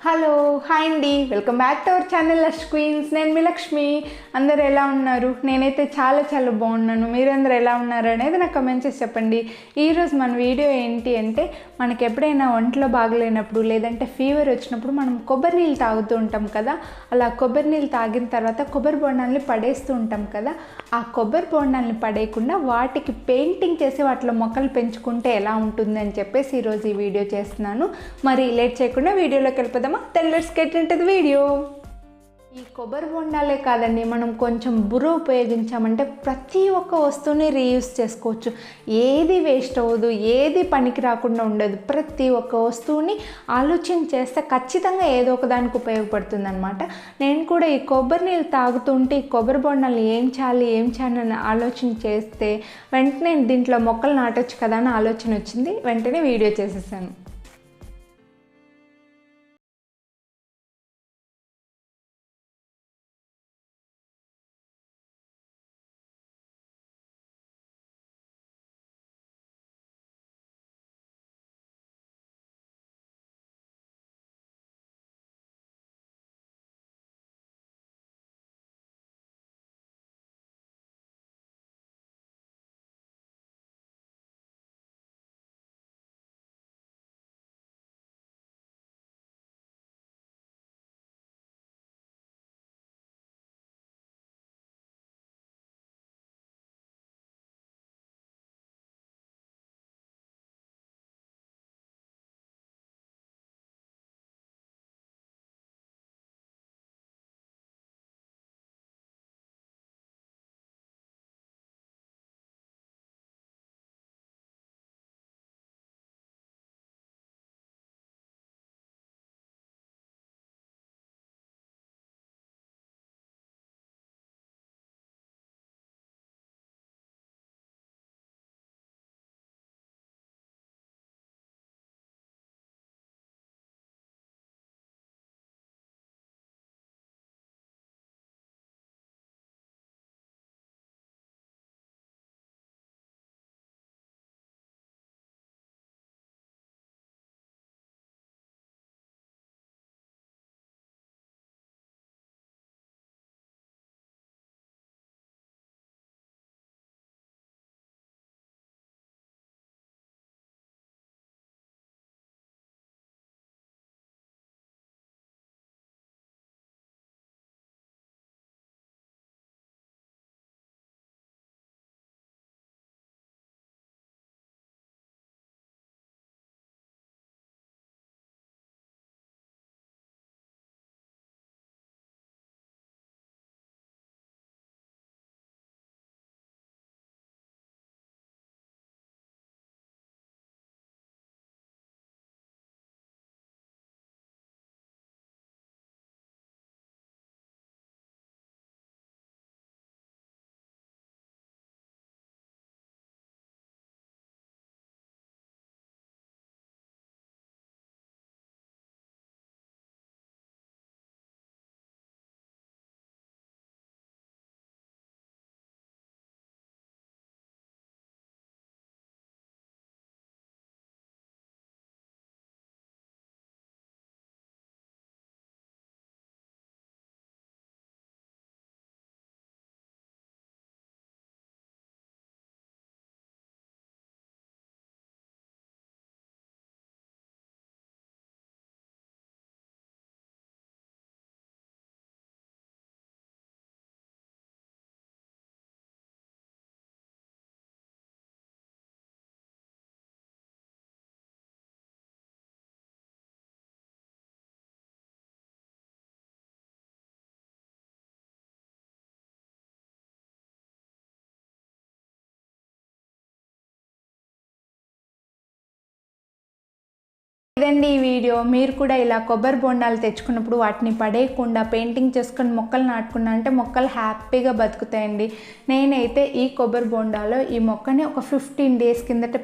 Hello hi అండి, welcome back to our channel Lush Queens. నేను మీ లక్ష్మి. అందరు ఎలా ఉన్నారు? నేనైతే చాలా చాలా బాగున్నాను. మీరందరూ ఎలా ఉన్నారు అనేది నాకు కమెంట్ చేసి చెప్పండి. ఈరోజు మన వీడియో ఏంటి అంటే, మనకి ఎప్పుడైనా ఒంట్లో బాగలేనప్పుడు లేదంటే ఫీవర్ వచ్చినప్పుడు మనం కొబ్బరి నీళ్ళు తాగుతూ ఉంటాం కదా. అలా కొబ్బరి నీళ్ళు తాగిన తర్వాత కొబ్బరి బొండాలని పడేస్తూ ఉంటాం కదా. ఆ కొబ్బరి బొండాలని పడేయకుండా వాటికి పెయింటింగ్ చేసి వాటిలో మొక్కలు పెంచుకుంటే ఎలా ఉంటుంది అని చెప్పేసి ఈరోజు ఈ వీడియో చేస్తున్నాను. మరి లేట్ చేయకుండా వీడియోలోకి వెళ్ళిపోదాం. Then let's get into the video. ఈ కొబ్బరి బొండాలే కాదండి, మనం కొంచెం బుర్ర ఉపయోగించామంటే ప్రతి ఒక్క వస్తువుని రీయూజ్ చేసుకోవచ్చు. ఏది వేస్ట్ అవ్వదు, ఏది పనికి రాకుండా ఉండదు. ప్రతి ఒక్క వస్తువుని ఆలోచన చేస్తే ఖచ్చితంగా ఏదో ఒక దానికి ఉపయోగపడుతుంది అనమాట. నేను కూడా ఈ కొబ్బరి నీళ్ళు తాగుతుంటే ఈ కొబ్బరి బొండాలు ఏం చేయాలి అని ఆలోచన చేస్తే వెంటనే దీంట్లో మొక్కలు నాటొచ్చు కదా అని ఆలోచన వచ్చింది. వెంటనే వీడియో చేసేసాను. ఇదండి ఈ వీడియో. మీరు కూడా ఇలా కొబ్బరి బొండాలు తెచ్చుకున్నప్పుడు వాటిని పడేయకుండా పెయింటింగ్ చేసుకొని మొక్కలు నాటుకున్నా అంటే మొక్కలు హ్యాపీగా బతుకుతాయండి. నేనైతే ఈ కొబ్బరి బొండాలో ఈ మొక్కని ఒక 15 డేస్ కిందట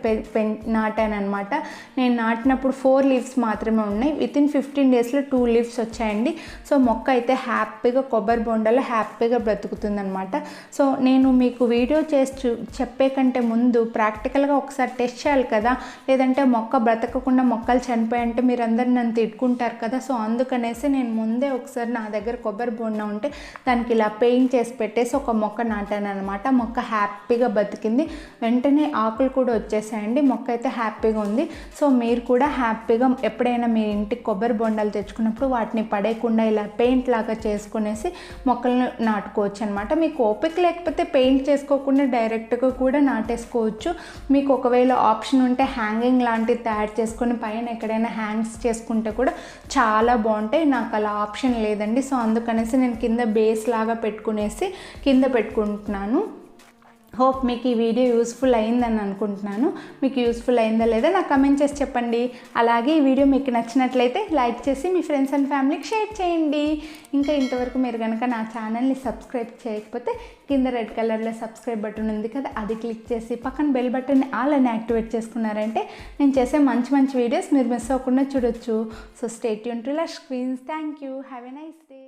నాటాను అనమాట. నేను నాటినప్పుడు 4 లీవ్స్ మాత్రమే ఉన్నాయి. వితిన్ 15 డేస్లో 2 లీవ్స్ వచ్చాయండి. సో మొక్క అయితే హ్యాపీగా కొబ్బరి బొండాలో హ్యాపీగా బ్రతుకుతుంది అనమాట. సో నేను మీకు వీడియో చేసి చెప్పే కంటే ముందు ప్రాక్టికల్గా ఒకసారి టెస్ట్ చేయాలి కదా, లేదంటే మొక్క బ్రతకకుండా మొక్కలు చనిపోయాయంటే మీరందరూ నన్ను తిట్టుకుంటారు కదా. సో అందుకనేసి నేను ముందే ఒకసారి నా దగ్గర కొబ్బరి బోండం ఉంటే దానికి ఇలా పెయింట్ చేసి పెట్టేసి ఒక మొక్క నాటాను అనమాట. మొక్క హ్యాపీగా బతికింది, వెంటనే ఆకులు కూడా వచ్చేసాయండి. మొక్క అయితే హ్యాపీగా ఉంది. సో మీరు కూడా హ్యాపీగా ఎప్పుడైనా మీ ఇంటికి కొబ్బరి బొండాలు తెచ్చుకున్నప్పుడు వాటిని పడేయకుండా ఇలా పెయింట్ లాగా చేసుకునేసి మొక్కలను నాటుకోవచ్చు అనమాట. మీకు ఓపిక లేకపోతే పెయింట్ చేసుకోకుండా డైరెక్ట్గా కూడా నాటేసుకోవచ్చు. మీకు ఒకవేళ ఆప్షన్ ఉంటే హ్యాంగింగ్ లాంటివి తయారు చేసుకొని పైన ఎక్కడైనా హ్యాంగ్స్ చేసుకుంటే కూడా చాలా బాగుంటాయి. నాకు అలా ఆప్షన్ లేదండి. సో అందుకనేసి నేను కింద బేస్ లాగా పెట్టుకునేసి కింద పెట్టుకుంటున్నాను. హోప్ మీకు ఈ వీడియో యూస్ఫుల్ అయిందని అనుకుంటున్నాను. మీకు యూస్ఫుల్ అయిందా లేదా నాకు కమెంట్ చేసి చెప్పండి. అలాగే ఈ వీడియో మీకు నచ్చినట్లయితే లైక్ చేసి మీ ఫ్రెండ్స్ అండ్ ఫ్యామిలీకి షేర్ చేయండి. ఇంకా ఇంతవరకు మీరు కనుక నా ఛానల్ని సబ్స్క్రైబ్ చేయకపోతే కింద రెడ్ కలర్లో సబ్స్క్రైబ్ బటన్ ఉంది కదా, అది క్లిక్ చేసి పక్కన బెల్ బటన్ని ఆల్ అని యాక్టివేట్ చేసుకున్నారంటే నేను చేసే మంచి మంచి వీడియోస్ మీరు మిస్ అవ్వకుండా చూడొచ్చు. So stay tune to Lush Queens. Thank you. Have a nice day.